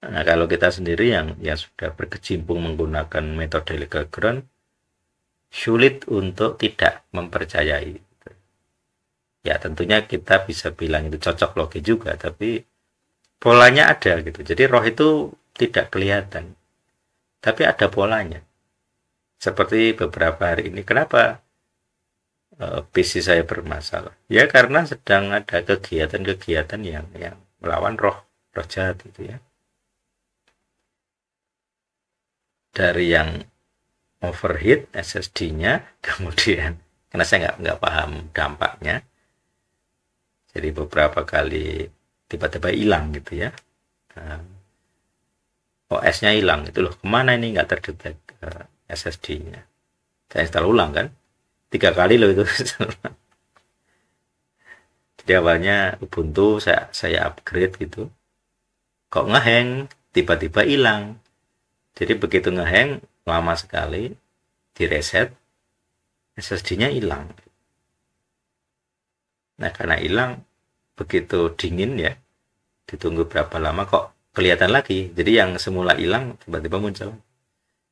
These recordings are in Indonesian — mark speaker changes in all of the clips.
Speaker 1: Nah, kalau kita sendiri yang sudah berkecimpung menggunakan metode legal ground, sulit untuk tidak mempercayai. Ya tentunya kita bisa bilang itu cocok logi juga, tapi polanya ada gitu. Jadi roh itu tidak kelihatan, tapi ada polanya. Seperti beberapa hari ini, kenapa PC saya bermasalah? Ya karena sedang ada kegiatan-kegiatan yang melawan roh jahat itu ya. Dari yang overheat SSD-nya, kemudian karena saya nggak paham dampaknya, jadi beberapa kali tiba-tiba hilang gitu ya. OS-nya hilang itu loh, kemana ini nggak terdetek SSD-nya. Saya install ulang kan, 3 kali loh itu. Jadi awalnya Ubuntu saya upgrade gitu, kok ngeheng, tiba-tiba hilang. Jadi begitu ngeheng lama sekali, di reset SSD-nya hilang. Nah karena hilang, begitu dingin ya, ditunggu berapa lama kok kelihatan lagi. Jadi yang semula hilang tiba-tiba muncul.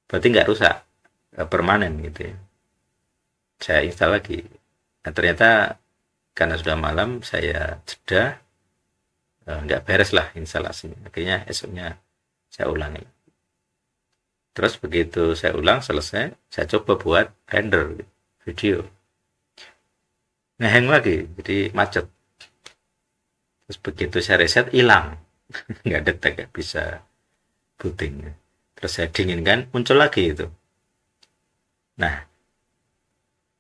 Speaker 1: Berarti nggak rusak, permanen gitu ya. Saya install lagi. Nah ternyata karena sudah malam, saya jeda, nggak beres lah instalasinya. Akhirnya esoknya saya ulangi. Terus begitu saya ulang selesai, saya coba buat render video. Ngeheng lagi, jadi macet. Terus begitu saya reset, hilang. Nggak detek, nggak bisa booting. Terus saya dinginkan, muncul lagi itu. Nah,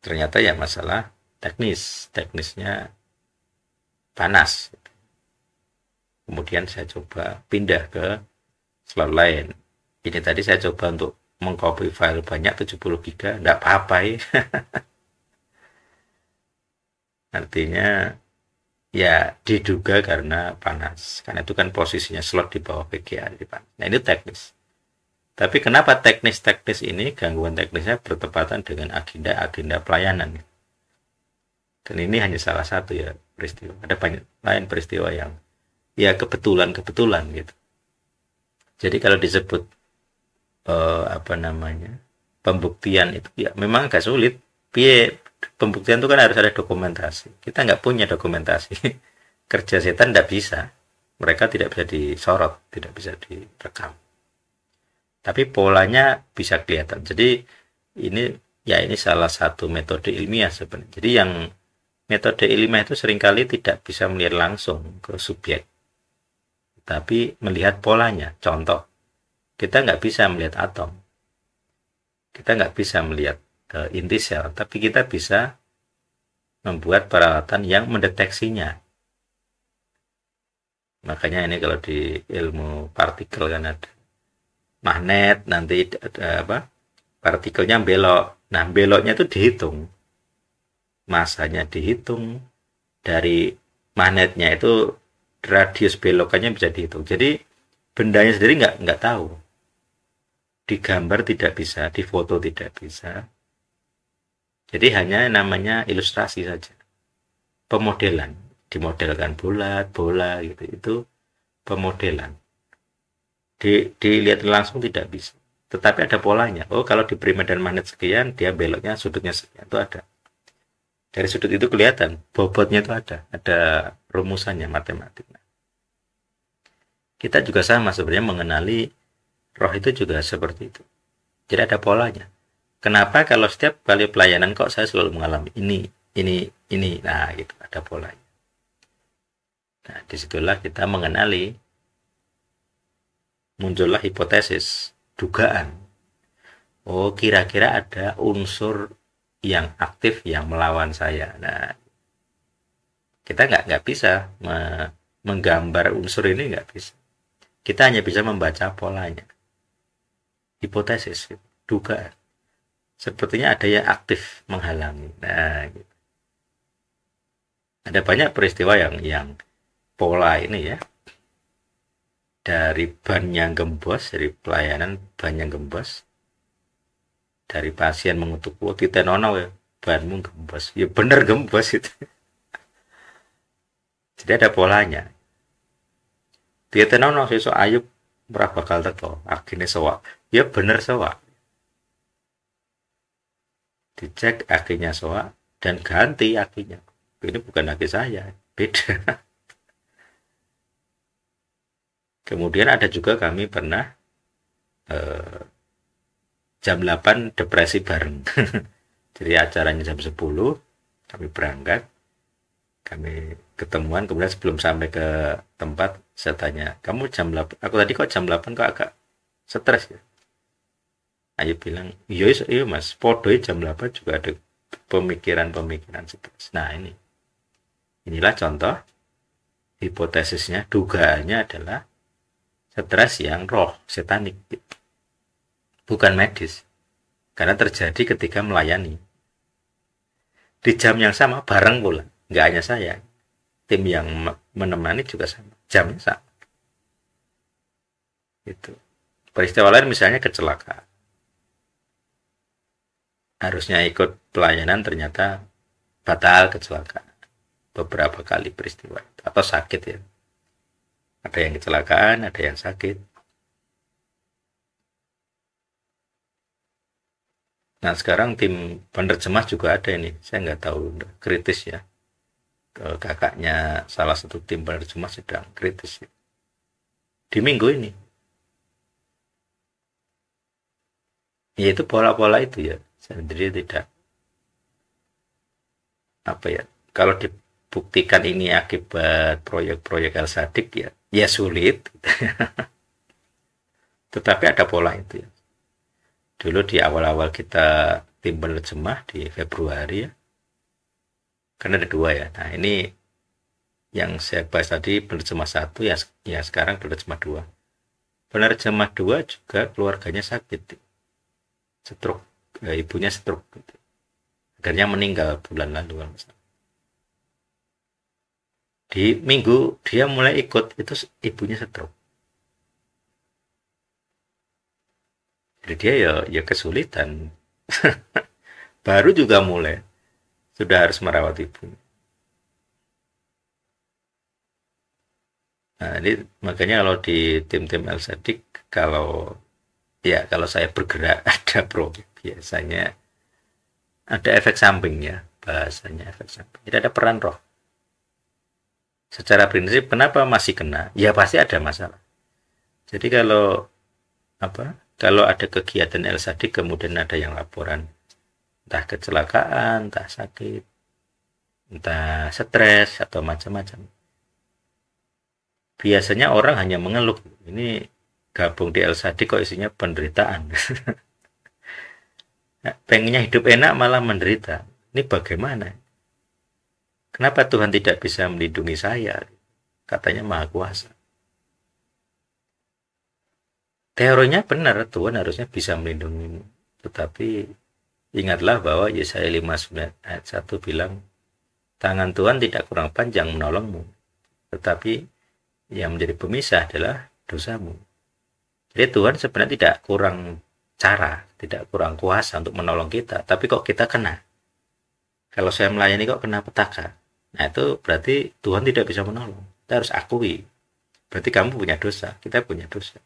Speaker 1: ternyata ya masalah teknisnya panas. Kemudian saya coba pindah ke slot lain. Ini tadi saya coba untuk mengcopy file banyak 70 GB, enggak apa-apa ya. Artinya ya diduga karena panas. Karena itu kan posisinya slot di bawah VGA. Nah ini teknis. Tapi kenapa teknis-teknis ini, gangguan teknisnya bertepatan dengan agenda-agenda pelayanan. Dan ini hanya salah satu ya peristiwa. Ada banyak lain peristiwa yang ya kebetulan gitu. Jadi kalau disebut apa namanya, pembuktian itu ya memang agak sulit. Pembuktian itu kan harus ada dokumentasi. Kita nggak punya dokumentasi. Kerja setan nggak bisa. Mereka tidak bisa disorot, tidak bisa direkam. Tapi polanya bisa kelihatan. Jadi ini salah satu metode ilmiah sebenarnya. Jadi yang metode ilmiah itu seringkali tidak bisa melihat langsung ke subjek, tapi melihat polanya. Contoh, kita nggak bisa melihat atom, kita nggak bisa melihat inti sel, tapi kita bisa membuat peralatan yang mendeteksinya. Makanya ini kalau di ilmu partikel kan ada magnet, nanti ada apa, partikelnya belok. Nah beloknya itu dihitung, masanya dihitung, dari magnetnya itu radius belokannya bisa dihitung. Jadi bendanya sendiri nggak tahu, digambar tidak bisa, difoto tidak bisa. Jadi hanya namanya ilustrasi saja, pemodelan, dimodelkan bola gitu, itu pemodelan. Dilihat langsung tidak bisa, tetapi ada polanya. Oh kalau diberi medan magnet sekian, dia beloknya sudutnya sekian, itu ada. Dari sudut itu kelihatan, bobotnya itu ada rumusannya matematik. Kita juga sama sebenarnya mengenali roh itu juga seperti itu. Jadi ada polanya. Kenapa kalau setiap kali pelayanan kok saya selalu mengalami ini, nah gitu, ada polanya. Nah disitulah kita mengenali, muncullah hipotesis, dugaan. Oh kira-kira ada unsur yang aktif yang melawan saya. Nah kita nggak bisa menggambar unsur ini, nggak bisa. Kita hanya bisa membaca polanya. Hipotesis, dugaan. Sepertinya ada yang aktif menghalangi. Nah, gitu. Ada banyak peristiwa yang pola ini ya. Dari ban yang gembos, dari pelayanan ban yang gembos. Dari pasien mengutuk, oh titenono ya, banmu gembos. Ya bener gembos itu. Jadi ada polanya. Titenono sesuk Ayub ora bakal teko. Akhirnya soak. Ya bener soak. Dicek akinya soak dan ganti akinya. Ini bukan aki saya, beda. Kemudian ada juga kami pernah eh, jam 8 depresi bareng. Jadi acaranya jam 10, kami berangkat, kami ketemuan, kemudian sebelum sampai ke tempat, saya tanya, kamu jam 8, aku tadi kok jam 8 kok agak stres ya? Ayo bilang, iya, iya mas, podo jam 8 juga ada pemikiran-pemikiran stres. Nah inilah contoh, hipotesisnya, dugaannya adalah stres yang roh, setanik. Bukan medis. Karena terjadi ketika melayani. Di jam yang sama, bareng pula. Nggak hanya saya. Tim yang menemani juga sama. Jamnya sama. Itu. Peristiwa lain misalnya kecelakaan. Harusnya ikut pelayanan, ternyata batal kecelakaan. Beberapa kali peristiwa. Atau sakit ya. Ada yang kecelakaan, ada yang sakit. Nah sekarang tim penerjemah juga ada ini. Saya nggak tahu, kritis ya. Kakaknya salah satu tim penerjemah sedang kritis ya. Di minggu ini. Yaitu pola-pola itu ya. Sendiri tidak. Apa ya. Kalau dibuktikan ini akibat proyek-proyek El Sadik ya. Ya sulit. Tetapi ada pola itu ya. Dulu di awal-awal kita tim penerjemah di Februari ya. Kan ada 2 ya. Nah ini yang saya bahas tadi penerjemah 1 ya, ya sekarang penerjemah 2. Penerjemah 2 juga keluarganya sakit. Stroke. Ibunya stroke. Akhirnya meninggal bulan lalu. Di minggu dia mulai ikut, itu ibunya stroke. Jadi dia ya kesulitan. Baru juga mulai. Sudah harus merawat ibunya. Nah, ini makanya kalau di tim-tim El Sadik, kalau saya bergerak ada proyek, biasanya ada efek sampingnya, bahasanya efek samping. Jadi ada peran roh. Secara prinsip kenapa masih kena? Ya pasti ada masalah. Jadi kalau ada kegiatan El Sadik kemudian ada yang laporan entah kecelakaan, entah sakit, entah stres atau macam-macam. Biasanya orang hanya mengeluh, ini gabung di El Sadik kok isinya penderitaan. Pengennya hidup enak malah menderita. Ini bagaimana? Kenapa Tuhan tidak bisa melindungi saya? Katanya Maha Kuasa. Teorinya benar, Tuhan harusnya bisa melindungimu. Tetapi ingatlah bahwa Yesaya 59 ayat 1 bilang, tangan Tuhan tidak kurang panjang menolongmu. Tetapi yang menjadi pemisah adalah dosamu. Jadi Tuhan sebenarnya tidak kurang cara, tidak kurang kuasa untuk menolong kita. Tapi kok kita kena? Kalau saya melayani kok kena petaka? Nah itu berarti Tuhan tidak bisa menolong. Kita harus akui. Berarti kamu punya dosa, kita punya dosa.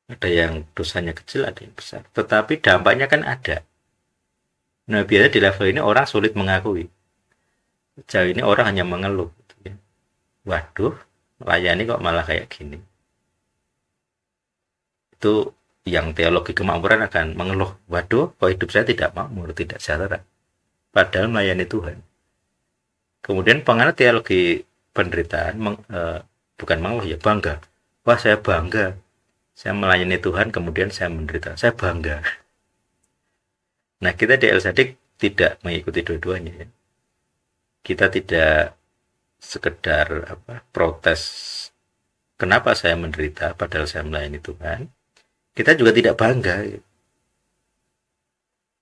Speaker 1: Ada yang dosanya kecil, ada yang besar. Tetapi dampaknya kan ada. Nah biasanya di level ini orang sulit mengakui. Sejauh ini orang hanya mengeluh. Waduh, melayani kok malah kayak gini. Itu yang teologi kemakmuran akan mengeluh. Waduh, kok hidup saya tidak makmur, tidak sejahtera. Padahal melayani Tuhan. Kemudian penganut teologi penderitaan bukan mengeluh ya, bangga. Wah saya bangga, saya melayani Tuhan kemudian saya menderita, saya bangga. Nah kita di El Sadik tidak mengikuti dua-duanya ya. Kita tidak sekedar protes kenapa saya menderita padahal saya melayani Tuhan. Kita juga tidak bangga.